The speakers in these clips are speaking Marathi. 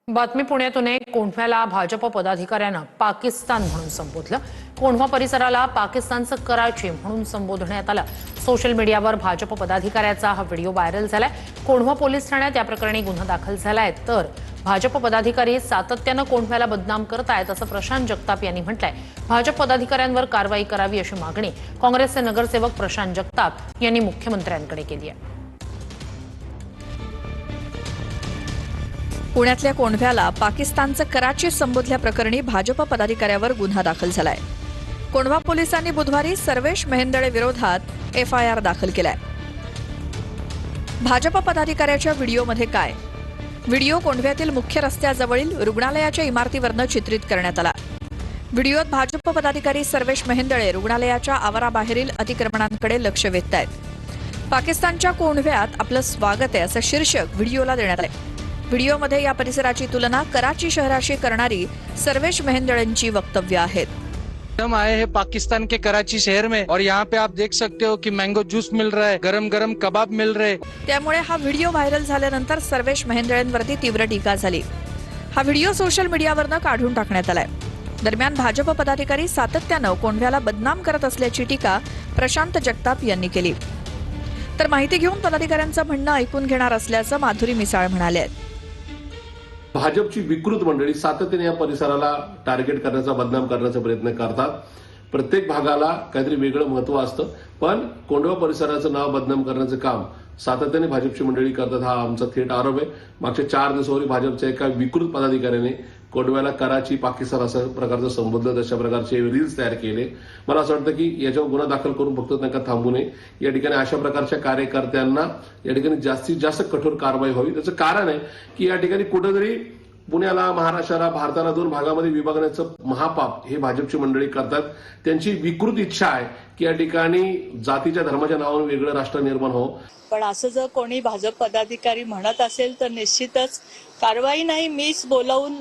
बातमी पुण्यातून एक कोंढव्याला भाजप पदाधिकाऱ्यानं पाकिस्तान म्हणून संबोधलं। कोंढवा परिसराला पाकिस्तानचं कराची म्हणून संबोधण्यात आलं। सोशल मीडियावर भाजप पदाधिकाऱ्याचा हा व्हिडिओ व्हायरल झालाय। कोंढवा पोलीस ठाण्यात या प्रकरणी गुन्हा दाखल झालाय। तर भाजप पदाधिकारी सातत्यानं कोंढव्याला बदनाम करतायत असं प्रशांत जगताप यांनी म्हटलंय। भाजप पदाधिकाऱ्यांवर कारवाई करावी अशी मागणी काँग्रेसचे नगरसेवक प्रशांत जगताप यांनी मुख्यमंत्र्यांकडे केली आहे। पुण्यातल्या कोंढव्याला पाकिस्तानचं कराची संबोधल्याप्रकरणी भाजप पदाधिकाऱ्यावर गुन्हा दाखल झालाय। कोंढवा पोलिसांनी बुधवारी सर्वेश मेहेंदळे विरोधात एफआयआर दाखल केलाय। भाजप पदाधिकाऱ्याच्या व्हिडिओमध्ये काय? व्हिडिओ कोंढव्यातील मुख्य रस्त्याजवळील रुग्णालयाच्या इमारतीवरनं चित्रित करण्यात आला। व्हिडिओत भाजप पदाधिकारी सर्वेश मेहेंदळे रुग्णालयाच्या आवाराबाहेरील अतिक्रमणांकडे लक्ष वेधतायत। पाकिस्तानच्या कोंढव्यात आपलं स्वागत आहे असं शीर्षक व्हिडिओला देण्यात आलंय। व्हिडिओमध्ये या परिसराची तुलना कराची शहराशी करणारी सर्वेश मेहेंदळेंची वक्तव्य आहेत। हम आए हैं पाकिस्तान के कराची शहर में और यहाँ पे आप देख सकते हो कि मैंगो जूस मिल रहा है, गरम गरम कबाब मिल रहे। त्यामुळे हा व्हिडिओ व्हायरल झाल्यानंतर सर्वेश मेहेंदळेंवरती तीव्र टीका झाली। हा व्हिडिओ सोशल मीडियावरनं काढून टाकण्यात आलाय। दरम्यान भाजप पदाधिकारी सातत्यानं कोंढव्याला बदनाम करत असल्याची टीका प्रशांत जगताप यांनी केली। तर माहिती घेऊन पदाधिकाऱ्यांचं म्हणणं ऐकून घेणार असल्याचं माधुरी मिसाळ म्हणाले। भाजपची विकृत मंडळी सातत्याने या परिसराला टार्गेट करण्याचा, बदनाम करण्याचा प्रयत्न करतात। प्रत्येक भागाला काहीतरी वेगळं महत्व असतं, पण कोंढवा परिसराचं नाव बदनाम करण्याचं काम सातत्याने भाजपची मंडळी करतात, हा आमचा थेट आरोप आहे। मागच्या 4 दिवसापूर्वी भाजपच्या एका विकृत पदाधिकाऱ्याने कोंढव्याला कराची पाकिस्तान असं प्रकारचं संबोधलं, तशा प्रकारचे रील्स तयार केले। मला असं वाटतं की याच्यावर गुन्हा दाखल करून फक्त नका थांबू नये। या ठिकाणी अशा प्रकारच्या कार्यकर्त्यांना या ठिकाणी जास्तीत जास्त कठोर कारवाई व्हावी। त्याचं कारण आहे की या ठिकाणी कुठेतरी पुण्याला, महाराष्ट्राला, भारताला 2 भागामध्ये विभागण्याचं महापाप हे भाजपची मंडळी करतात। त्यांची विकृत इच्छा आहे की या ठिकाणी जातीच्या, धर्माच्या नावाने वेगळं राष्ट्र निर्माण हो। पण असं जर कोणी भाजप पदाधिकारी म्हणत असेल तर निश्चितच कारवाई नाही, मीच बोलावून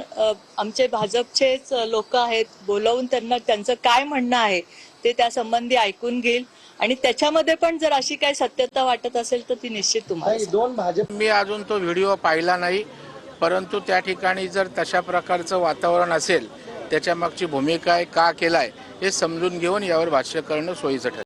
आमचे भाजपचेच लोक आहेत, बोलावून त्यांना त्यांचं काय म्हणणं आहे ते त्या संबंधी ऐकून घेईल आणि त्याच्यामध्ये पण जर अशी काही सत्यता वाटत असेल तर ती निश्चित तुम्हाला। मी अजून तो व्हिडिओ पाहिला नाही, परंतु त्या ठिकाणी जर तशा प्रकारचं वातावरण असेल, त्याच्या मागची भूमिका आहे, का केलाय हे समजून घेऊन यावर भाष्य करणं सोयीचं ठरेल।